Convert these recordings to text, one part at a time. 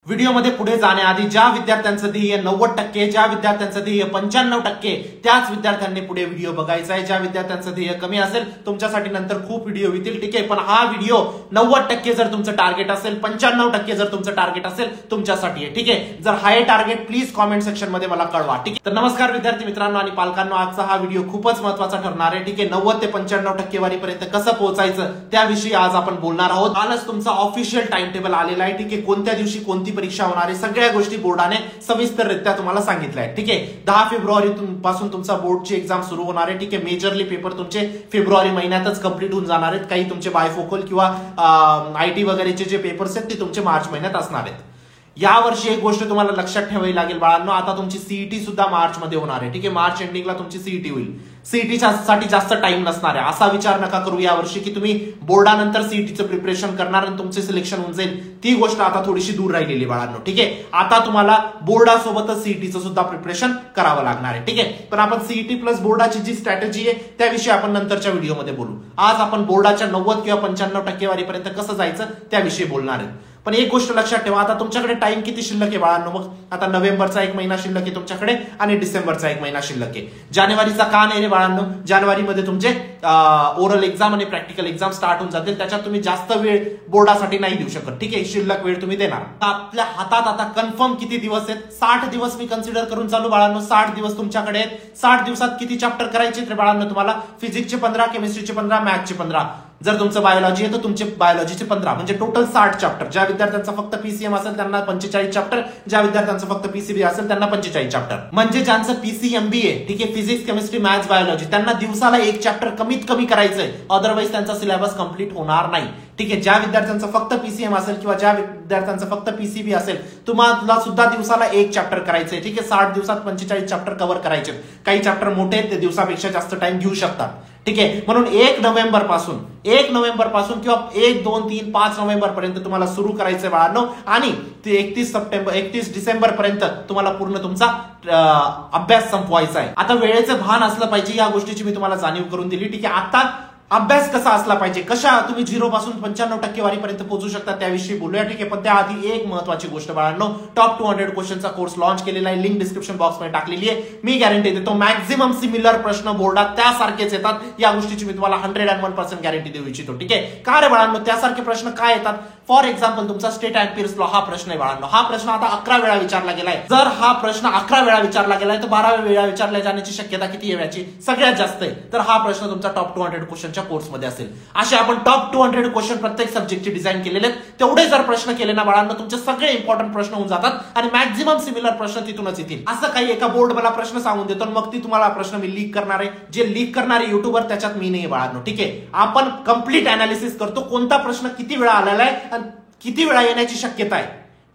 व्हिडिओमध्ये पुढे जाण्याआधी ज्या विद्यार्थ्यांचं ध्येय 90%, ज्या विद्यार्थ्यांचं ध्येय 95%, त्याच विद्यार्थ्यांनी पुढे व्हिडिओ बघायचा आहे. ज्या विद्यार्थ्यांचं ध्येय कमी असेल तुमच्यासाठी नंतर खूप व्हिडिओ येतील, ठीक आहे. पण हा व्हिडिओ 90% जर तुमचं टार्गेट असेल, 95% जर तुमचं टार्गेट असेल तुमच्यासाठी आहे, ठीक आहे. जर हाय टार्गेट प्लीज कॉमेंट सेक्शन मध्ये मला कळवा, ठीक आहे. तर नमस्कार विद्यार्थी मित्रांनो आणि पालकांनो, आजचा हा व्हिडिओ खूपच महत्त्वाचा ठरणार आहे, ठीक आहे. 90 ते 95% वारीपर्यंत कसं पोहोचायचं त्याविषयी आज आपण बोलणार आहोत. कालच तुमचा ऑफिशियल टाइम टेबल आलेला आहे, ठीक आहे. कोणत्या दिवशी कोणती परीक्षा होणार आहे सगळ्या गोष्टी बोर्डाने सविस्तररित्या तुम्हाला सांगितलंय, ठीक आहे. 10 फेब्रुवारी पासून तुमचा बोर्डची एक्झाम सुरू होणार आहे, ठीक आहे. मेजरली पेपर तुमचे फेब्रुवारी महिन्यातच कंप्लीट होऊन जाणार आहेत. काही तुमचे बायफोकल किंवा आयटी वगैरेचे जे पेपर्स आहेत ते तुमचे मार्च महिन्यात असणार आहेत. या वर्षी एक गोष्ट तुम्हाला लक्षात ठेवावी लागेल बाळांनो, आता तुमची सीईटी सुद्धा मार्च मध्ये होणार आहे, ठीक आहे. मार्च एंडिंगला तुमची सीईटी होईल. सीईटीच्या साठी जास्त टाइम नसणार आहे. असा विचार नका करू या वर्षी की तुम्ही बोर्डानंतर सीईटीचं प्रिपरेशन करणार आणि तुमचे सिलेक्शन होऊन जाईल. ती गोष्ट आता थोडीशी दूर राहिलेली बाळांनो, ठीक आहे. आता तुम्हाला बोर्डासोबतच सीईटीचं सुद्धा प्रिपरेशन करावं लागणार आहे, ठीक आहे. पण आपण सीईटी प्लस बोर्डाची जी स्ट्रॅटेजी आहे त्याविषयी आपण नंतरच्या व्हिडिओमध्ये बोलू. आज आपण बोर्डाच्या 90 किंवा 95% वारीपर्यंत कसं जायचं त्याविषयी बोलणार आहे. पण एक गोष्ट लक्षात ठेवा, आता तुमच्याकडे टाइम किती शिल्लक आहे बाळांनो? मग आता नोव्हेंबरचा 1 महिना शिल्लक आहे तुमच्याकडे आणि डिसेंबरचा 1 महिना शिल्लक आहे. जानेवारीचा का नाही रे बाळांनो? जानेवारीमध्ये तुमचे ओरल एक्झाम आणि प्रॅक्टिकल एक्झाम स्टार्ट होऊन जातील. त्याच्यात तुम्ही जास्त वेळ बोर्डासाठी नाही देऊ शकत, ठीक आहे. शिल्लक वेळ तुम्ही देणार. आपल्या हातात आता कन्फर्म किती दिवस आहेत? 60 दिवस मी कन्सिडर करून चालू बाळांनो. 60 दिवस तुमच्याकडे आहेत. 60 दिवसात किती चॅप्टर करायचे रे बाळांनो तुम्हाला? फिजिक्सचे 15, केमिस्ट्रीचे 15, मॅथ्सचे 15. जर तुमचं बायोलॉजी आहे तर तुमचे बायोलॉजीचे 15, म्हणजे टोटल 60 चॅप्टर. ज्या विद्यार्थ्यांचा फक्त पीसीएम असेल त्यांना 45 चॅप्टर, ज्या विद्यार्थ्यांचं फक्त पीसीबी असेल त्यांना 45 चॅप्टर. म्हणजे ज्यांचं पीसीएमबी आहे, ठीक आहे, फिजिक्स, केमिस्ट्री, मॅथ्स, बायोलॉजी, त्यांना दिवसाला एक चॅप्टर कमीत कमी करायचंय. अदरवाईज त्यांचा सिलेबस कंप्लीट होणार नाही, ठीक आहे. ज्या विद्यार्थ्यांचं फक्त पीसीएम असेल किंवा ज्या विद्यार्थ्यांचं फक्त पीसीबी असेल तुम्हाला सुद्धा दिवसाला एक चॅप्टर करायचंय, ठीक आहे. 60 दिवसात 45 चॅप्टर कव्हर करायचे. काही चॅप्टर मोठे आहेत ते दिवसापेक्षा जास्त टाइम घेऊ शकतात, ठीक आहे. म्हणून 1 नोव्हेंबर पासून किंवा 1, 2, 3, 5 नोव्हेंबर पर्यंत तुम्हाला सुरू करायचंय बाळांनो आणि ते 31 डिसेंबर पर्यंत तुम्हाला पूर्ण तुमचा अभ्यास संपवायचा आहे. आता वेळेचं भान असलं पाहिजे, या गोष्टीची मी तुम्हाला जाणीव करून दिली, ठीक आहे. आता अभ्यास कसा असला पाहिजे, कशा तुम्ही 0 पासून 95% वारीपर्यंत पोहोचू शकता त्याविषयी बोलूया, ठीक आहे. पण त्याआधी एक महत्वाची गोष्ट बाळांनो, टॉप 200 क्वेश्चनचा कोर्स लॉन्च केलेला आहे. लिंक डिस्क्रिप्शन बॉक्स मध्ये टाकलेली आहे. मी गॅरंटी देतो मॅक्झिमम सिमिलर प्रश्न बोर्डात त्यासारखेच येतात. या गोष्टीची मी तुम्हाला 101% गॅरंटी देऊ इच्छितो, ठीक आहे. का रे बाळांनो त्यासारखे प्रश्न काय येतात? फॉर एक्झाम्पल तुमचा स्टेट अँपियर्स लॉ हा प्रश्न आहे बाळांनो. हा प्रश्न आता 11 वेळा विचारला गेलाय. जर हा प्रश्न 11 वेळा विचारला गेलाय तर 12व्या वेळा विचारल्या जाण्याची शक्यता किती येण्याची? सगळ्यात जास्त आहे. तर हा प्रश्न तुमचा टॉप 200 क्वेश्चनच्या कोर्समध्ये असेल. असे आपण टॉप 200 क्वेश्चन प्रत्येक सब्जेक्टचे डिझाईन केलेले आहेत. तेवढे जर प्रश्न केले ना बाळांनो तुमचे सगळे इम्पॉर्टंट प्रश्न होऊन जातात आणि मॅक्झिमम सिमिलर प्रश्न तिथूनच येतील. असं काही एका बोर्ड मला प्रश्न सांगून देतो मग ती तुम्हाला प्रश्न मी लीक करणार आहे. जे लीक करणारे युट्यूबर त्याच्यात मी नाही बाळांनो, ठीक आहे. आपण कंप्लीट अनालिसिस करतो कोणता प्रश्न किती वेळा आलेला आहे आणि किती वेळा येण्याची शक्यता आहे,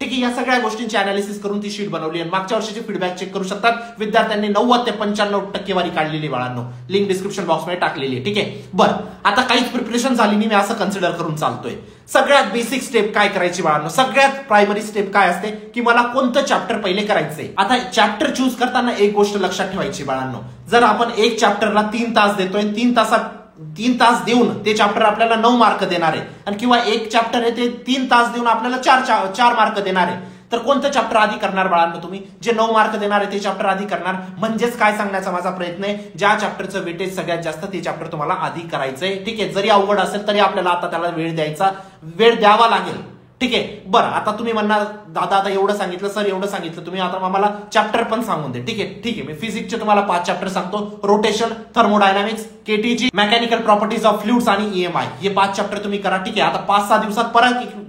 ठीक आहे. या सगळ्या गोष्टींची अनालिसिस करून ती शीट बनवली आणि मागच्या वर्षीचे फीडबॅक चेक करू शकतात. विद्यार्थ्यांनी 90 ते 95% वारी काढलेली बाळांनो. लिंक डिस्क्रिप्शन बॉक्स मध्ये टाकलेली आहे, ठीक आहे. बरं, आता काहीच प्रिपरेशन झाली नाही, मी असं कन्सिडर करून चालतोय. सगळ्यात बेसिक स्टेप काय करायची बाळांनो? सगळ्यात प्रायमरी स्टेप काय असते की मला कोणतं चॅप्टर पहिले करायचंय. आता चॅप्टर चूज करताना एक गोष्ट लक्षात ठेवायची बाळांनो, जर आपण एक चॅप्टरला 3 तास देतोय, 3 तास देऊन ते चॅप्टर आपल्याला 9 मार्क देणार आहे आणि किंवा एक चॅप्टर आहे ते 3 तास देऊन आपल्याला 4 मार्क देणार आहे, तर कोणतं चॅप्टर आधी करणार बाळांनो तुम्ही? जे 9 मार्क देणार आहे ते चॅप्टर आधी करणार. म्हणजेच काय सांगण्याचा माझा प्रयत्न आहे, ज्या चॅप्टरचं वेटेज सगळ्यात जास्त ते चॅप्टर तुम्हाला आधी करायचंय, ठीक आहे. जरी अवघड असेल तरी आपल्याला आता त्याला वेळ द्यावा लागेल, ठीक आहे. बरं, आता तुम्ही म्हणणार दादा आता एवढं सांगितलं, सर एवढं सांगितलं तुम्ही, आता आम्हाला चॅप्टर पण सांगून दे, ठीक आहे. मी फिजिक्सचे तुम्हाला 5 चॅप्टर सांगतो. Rotation, thermodynamics, KTG, mechanical properties of fluids आणि ईएमआय, हे 5 चॅप्टर तुम्ही करा, ठीक आहे. आता 5-6 दिवसात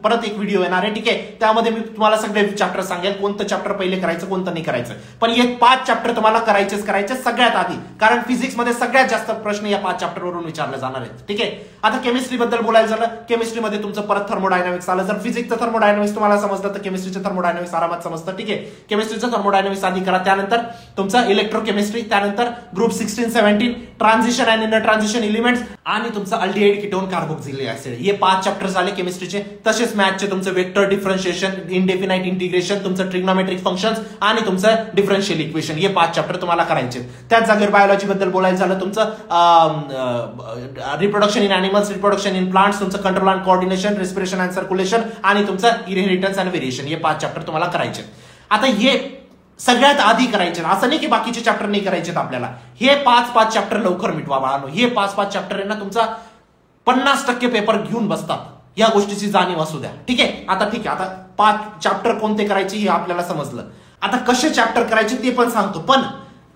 परत एक व्हिडिओ येणार आहे, ठीक आहे. त्यामध्ये मी तुम्हाला सगळे चॅप्टर सांगेल, कोणतं चॅप्टर पहिले करायचं, कोणतं नाही करायचं. पण हे 5 चॅप्टर तुम्हाला करायचे सगळ्यात आधी, कारण फिजिक्समध्ये सगळ्यात जास्त प्रश्न या 5 चॅप्टरवरून विचारले जाणार आहेत, ठीक आहे. आता केमिस्ट्री बद्दल बोलायचं झालं, केमिस्ट्रीमध्ये तुमचं परत थर्मोडायनामिक्स आलं. जर फिजिक्सचं थर्मोडायनामिक्स तुम्हाला समजलं तर केमिस्ट्रीचं थर्मोडायनामिक्स आरामात समजतं, ठीक आहे. केमिस्ट्रीचं थर्मोडायनामिक्स आधी करा. त्यानंतर तुमचं इलेक्ट्रोकेमिस्ट्री, त्यानंतर group 16-17, transition and inner transition elements आणि तुमचं अल्डिहाइड कीटोन कार्बोक्सिलिक ऍसिड, हे 5 चॅप्टर झाले केमिस्ट्रीचे. तसेच मॅथचे तुमचं वेक्टर डिफरन्शिएशन, इनडेफिनाइट इंटिग्रेशन, तुमचं ट्रिग्नोमेट्रिक फंक्शन्स आणि तुमचं डिफरन्शियल इक्वेशन, हे 5 चॅप्टर तुम्हाला करायचे. त्याच जागेवर बायोलॉजी बद्दल बोलायचं झालं, तुमचं reproduction in animals, reproduction in plants, तुमचं control and coordination, respiration and circulation आणि तुमचं इनहेरिटन्स अँड व्हेरिएशन, हे 5 चॅप्टर तुम्हाला करायचे. आता हे सगळ्यात आधी करायचे, असं नाही की बाकीचे चॅप्टर नाही करायचे आपल्याला. हे 5 चॅप्टर लवकर मिटवा बाळांनो. हे 5 चॅप्टर आहे ना तुमचा 50% पेपर घेऊन बसतात. या गोष्टीची जाणीव असू द्या. ठीक आहे. आता 5 चॅप्टर कोणते करायचे हे आपल्याला समजलं. आता कसे चॅप्टर करायचे ते पण सांगतो. पण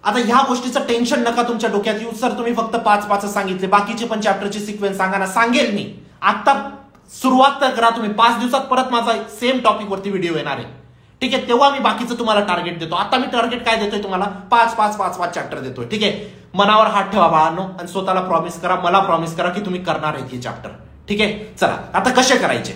आता ह्या गोष्टीचं टेन्शन नका तुमच्या डोक्यात येऊ. सर तुम्ही फक्त 5 सांगितले, बाकीचे पण चॅप्टरची सिक्वेन्स सांगा ना. सांगेल मी. आता सुरुवात तर करा तुम्ही. 5 दिवसात परत माझा सेम टॉपिक वरती व्हिडिओ येणार आहे. ठीक आहे. तेव्हा मी बाकीचं तुम्हाला टार्गेट देतो. आता मी टार्गेट काय देतोय तुम्हाला? 5 चॅप्टर देतोय. ठीक आहे. मनावर हात ठेवा बाळांनो आणि स्वतःला प्रॉमिस करा, मला प्रॉमिस करा की तुम्ही करणार आहेत हे चॅप्टर. ठीक आहे. चला आता कसे करायचे.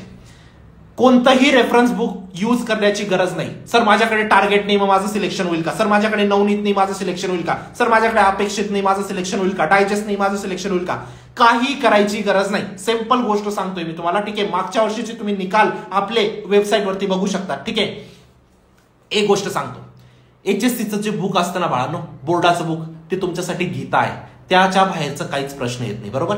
कोणतंही रेफरन्स बुक यूज करण्याची गरज नाही. सर माझ्याकडे टार्गेट नाही, मग माझं सिलेक्शन होईल का? सर माझ्याकडे नवनीत नाही, माझं सिलेक्शन होईल का? सर माझ्याकडे अपेक्षित नाही, माझं सिलेक्शन होईल का? डायजेस्ट नाही, माझं सिलेक्शन होईल का? काही करायची गरज नाही. सिंपल गोष्ट सांगतोय मी तुम्हाला. ठीक आहे. मागच्या वर्षीचे तुम्ही निकाल आपले वेबसाईटवरती बघू शकता. ठीक आहे. एक गोष्ट सांगतो, HSCचं जे बुक असतं ना बाळांनो, बोर्डाचं बुक, ते तुमच्यासाठी गीता आहे. त्याच्या बाहेरचं काहीच प्रश्न येत नाही. बरोबर.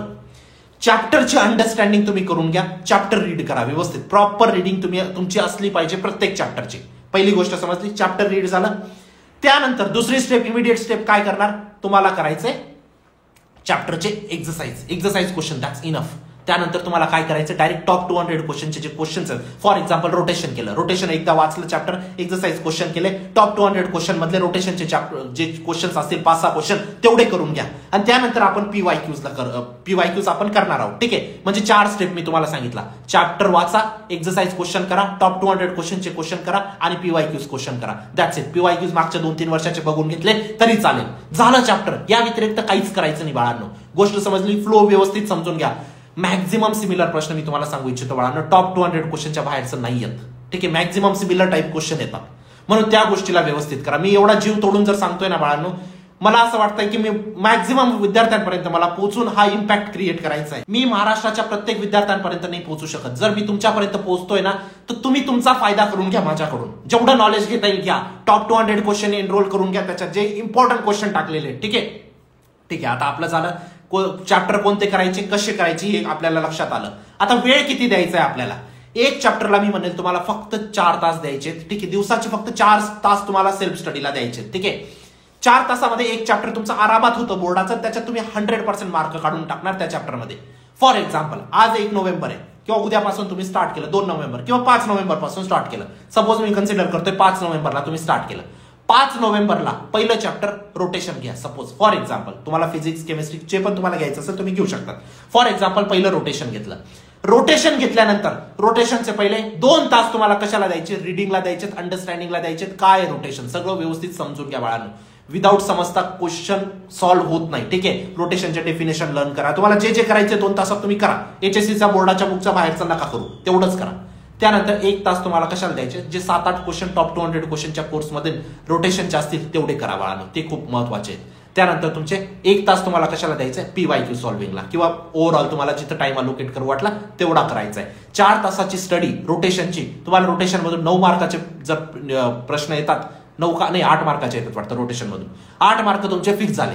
चॅप्टरची अंडरस्टँडिंग तुम्ही करून घ्या. चॅप्टर रीड करा व्यवस्थित. प्रॉपर रीडिंग तुमची असली पाहिजे प्रत्येक चॅप्टरची. पहिली गोष्ट समजली. चॅप्टर रीड झालं. त्यानंतर दुसरी स्टेप, इमिडिएट स्टेप काय करणार तुम्हाला करायचंय, चॅप्टरचे एक्झरसाइज क्वेश्चन, दॅट्स इनफ. त्यानंतर तुम्हाला काय करायचं, डायरेक्ट टॉप 200 क्वेश्चनचे जे क्वेश्चन्स आहेत, फॉर एक्झाम्पल रोटेशन केलं, रोटेशन एकदा वाचलं चॅप्टर, एक्झरसाइज क्वेश्चन केले, टॉप 200 क्वेश्चन मधले रोटेशनचे जे क्वेश्चन्स असतील 5-6 क्वेश्चन तेवढे करून घ्या. आणि त्यानंतर आपण पीवायक्यूज आपण करणार आहोत. ठीक आहे. म्हणजे 4 स्टेप मी तुम्हाला सांगितला. चॅप्टर वाचा, एक्झरसाइज क्वेश्चन करा, टॉप 200 क्वेश्चनचे क्वेश्चन करा आणि पीवायक्यूज क्वेश्चन करा. That's it. पीवायक्यूज मागच्या 2-3 वर्षाचे बघून घेतले तरी चालेल. झालं चॅप्टर. या व्यतिरिक्त काहीच करायचं नाही बाळांनो. गोष्ट समजली. फ्लो व्यवस्थित समजून घ्या. मॅक्झिमम सिमिलर प्रश्न मी तुम्हाला सांगू इच्छितो बाळांनो, टॉप 200 क्वेश्चनच्या बाहेरचं नाही येत. ठीक आहे. मॅक्झिमम सिमिलर टाईप क्वेश्चन येतात. म्हणून त्या गोष्टीला व्यवस्थित करा. मी एवढा जीव तोडून जर सांगतोय ना बाळांनो, मला असं वाटतंय की मी मॅक्झिमम विद्यार्थ्यांपर्यंत मला पोहोचून हा इम्पॅक्ट क्रिएट करायचा आहे. मी महाराष्ट्राच्या प्रत्येक विद्यार्थ्यांपर्यंत नाही पोहोचू शकत. जर मी तुमच्यापर्यंत पोहोचतोय ना, तर तुम्ही तुमचा फायदा करून घ्या माझ्याकडून. जेवढं नॉलेज घेता येईल घ्या. टॉप 200 क्वेश्चन एनरोल करून घ्या. त्याच्यात जे इम्पॉर्टंट क्वेश्चन टाकलेले. ठीक आहे. ठीक आहे. आता आपलं झालं. चॅप्टर कोणते करायचे, कसे करायचे हे आपल्याला लक्षात आलं. आता वेळ किती द्यायचा आहे आपल्याला. एक चॅप्टरला मी म्हणेल तुम्हाला फक्त 4 तास द्यायचे. ठीक आहे. दिवसाचे फक्त 4 तास तुम्हाला सेल्फ स्टडीला द्यायचे. ठीक आहे. 4 तासामध्ये एक चॅप्टर तुमचं आरामात होतं बोर्डाचं. त्याच्यात तुम्ही 100% मार्क काढून टाकणार त्या चॅप्टरमध्ये. फॉर एक्झाम्पल आज 1 नोव्हेंबर आहे किंवा उद्यापासून तुम्ही स्टार्ट केलं 2 नोव्हेंबर किंवा 5 नोव्हेंबर पासून स्टार्ट केलं. सपोज मी कन्सिडर करतोय 5 नोव्हेंबरला तुम्ही स्टार्ट केलं. 5 नोव्हेंबरला पहिलं चॅप्टर रोटेशन घ्या. सपोज फॉर एक्झाम्पल तुम्हाला फिजिक्स केमिस्ट्री जे पण तुम्हाला घ्यायचं असेल तुम्ही घेऊ शकता. फॉर एक्झाम्पल पहिलं रोटेशन घेतलं. रोटेशन घेतल्यानंतर रोटेशनचे पहिले 2 तास तुम्हाला कशाला द्यायचे, रीडिंगला द्यायचे, अंडरस्टँडिंगला द्यायचे. काय रोटेशन सगळं व्यवस्थित समजून घ्या बाळांनो. विदाऊट समजता क्वेश्चन सॉल्व्ह होत नाही. ठीक आहे. रोटेशनचे डेफिनेशन लर्न करा. तुम्हाला जे जे करायचे 2 तासात तुम्ही करा. HSCच्या बोर्डाच्या बुकच्या बाहेरचं नका करू. तेवढंच करा. त्यानंतर 1 तास तुम्हाला कशाला द्यायचे, जे 7-8 क्वेश्चन टॉप 200 क्वेश्चनच्या कोर्समध्ये रोटेशनचे असतील तेवढे करा बाळांनो. ते खूप महत्वाचे आहेत. त्यानंतर तुमचे 1 तास तुम्हाला कशाला द्यायचं आहे, PYQ सॉल्व्हिंगला किंवा ओव्हरऑल तुम्हाला जिथं टाइम अलोकेट करू वाटला तेवढा करायचा आहे. 4 तासाची स्टडी रोटेशनची. तुम्हाला रोटेशन मधून 9 मार्काचे जर प्रश्न येतात, 8 मार्काचे येतात वाटतं रोटेशन मधून. 8 मार्क तुमचे फिक्स झाले.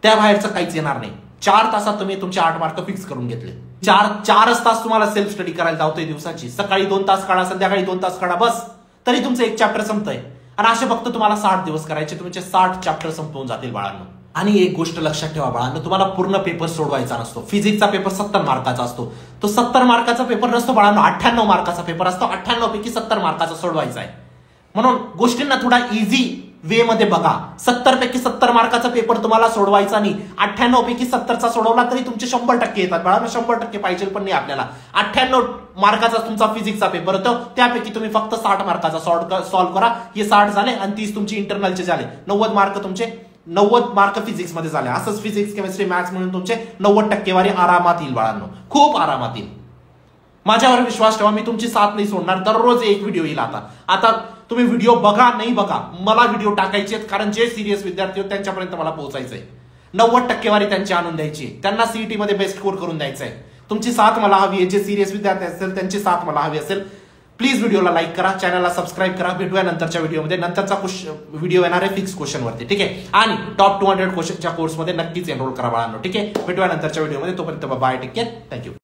त्या बाहेरचं काहीच येणार नाही. 4 तासात तुम्ही तुमचे 8 मार्क फिक्स करून घेतले. 4च तास तुम्हाला सेल्फ स्टडी करायला जावतोय दिवसाची. सकाळी 2 तास काढा, संध्याकाळी 2 तास काढा, बस तरी तुमचं एक चॅप्टर संपतंय. आणि असे फक्त तुम्हाला 60 दिवस करायचे. तुमचे 60 चॅप्टर संपवून जातील बाळांनो. आणि एक गोष्ट लक्षात ठेवा बाळांनो, तुम्हाला पूर्ण पेपर सोडवायचा नसतो. फिजिक्सचा पेपर 70 मार्काचा असतो. तो 70 मार्काचा पेपर नसतो बाळांनो, 98 मार्काचा पेपर असतो. 98 पैकी 70 मार्काचा सोडवायचा आहे. म्हणून गोष्टींना थोडा इझी वे मध्ये बघा. 70 पैकी 70 मार्काचा पेपर तुम्हाला सोडवायचा नाही. 98 पैकी 70चा सोडवला तरी तुमचे 100% येतात बाळांनो. 100% पाहिजे पण नाही आपल्याला. 98 मार्काचा तुमचा फिजिक्सचा पेपर होतो. त्यापैकी तुम्ही फक्त 60 मार्काचा सॉल्व्ह करा. हे 60 झाले आणि 30 तुमचे इंटरनलचे झाले. 90 मार्क तुमचे 90 मार्क फिजिक्स मध्ये झाले. असंच फिजिक्स केमिस्ट्री मॅथ्स म्हणून तुमचे 90% आरामात येईल बाळांनो. खूप आरामात येईल. माझ्यावर विश्वास ठेवा. मी तुमची साथ नाही सोडणार. दररोज एक व्हिडिओ येईल. आता तुम्ही व्हिडिओ बघा नाही बघा, मला व्हिडिओ टाकायचे आहेत. कारण जे सिरियस विद्यार्थी आहेत त्यांच्यापर्यंत मला पोहोचायचंय. 90% त्यांची आणून द्यायची. त्यांना सीईटी मध्ये बेस्ट स्कोर करून द्यायचा आहे. तुमची साथ मला हवी आहे. जे सिरियस विद्यार्थी असेल त्यांची साथ मला हवी असेल. प्लीज व्हिडिओला लाईक करा, चॅनलला सबस्क्राईब करा. भेटूया नंतरच्या व्हिडिओमध्ये. नंतरचा व्हिडिओ येणार आहे फिक्स क्वेश्चन वरती. ठीक आहे. आणि टॉप 200 क्वेश्चनच्या कोर्समध्ये नक्कीच एनरोल करा बाळांनो. ठीक आहे. भेटूया नंतरच्या व्हिडिओमध्ये. तोपर्यंत बाय, टेक केअर, थँक्यू.